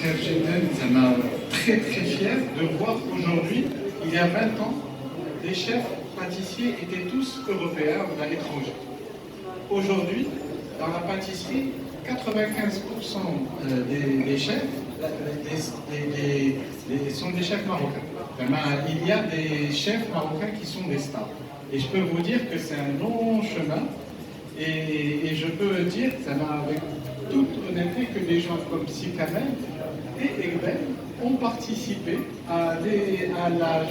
chef Géden, ça m'a très très fier de voir qu'aujourd'hui, il y a 20 ans, les chefs pâtissiers étaient tous européens ou à l'étranger. Aujourd'hui, dans la pâtisserie, 95% des chefs sont des chefs marocains. Il y a des chefs marocains qui sont des stars. Et je peux vous dire que c'est un long chemin. Et je peux dire, avec toute honnêteté, que des gens comme Sikamel et Egbel ont participé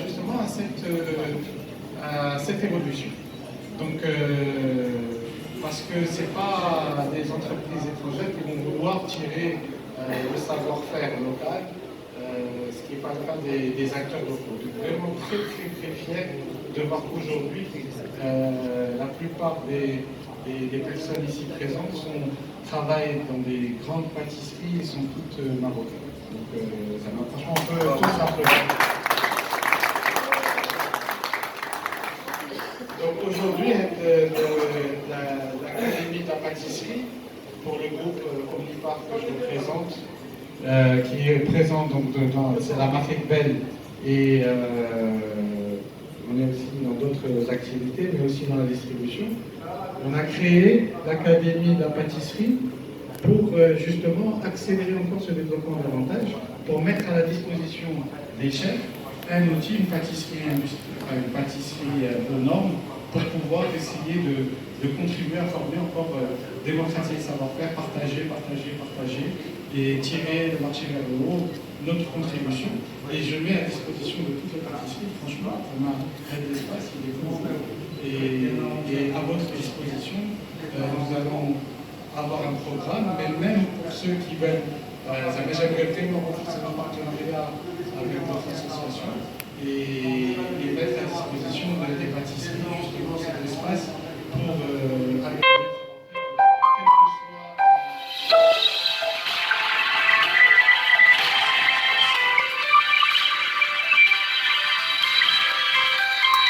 justement à cette évolution. Donc, parce que ce n'est pas des entreprises étrangères qui vont vouloir tirer le savoir-faire local, ce qui n'est pas le cas des acteurs locaux. Donc, vraiment très très très fier de voir qu'aujourd'hui, la plupart des personnes ici présentes travaillent dans des grandes pâtisseries et sont toutes marocaines. Donc ça m'a franchement un peu tout simplement. Donc aujourd'hui, l'Académie de la pâtisserie, pour le groupe Omnipart que je vous présente, qui est présent donc c'est la marque Egbel et on est aussi dans d'autres activités, mais aussi dans la distribution. On a créé l'Académie de la pâtisserie pour justement accélérer encore ce développement davantage, pour mettre à la disposition des chefs un outil, une pâtisserie aux normes, pour pouvoir essayer de contribuer à former encore, démocratiser le savoir-faire, partager, et tirer le marché vers le haut, notre contribution. Et je mets à disposition de toutes les pâtisseries, franchement, on a un espace, il est grand, et à votre disposition, nous allons avoir un programme, mais même pour ceux qui veulent, j'aimerais tellement renforcer un partenariat avec d'autres associations,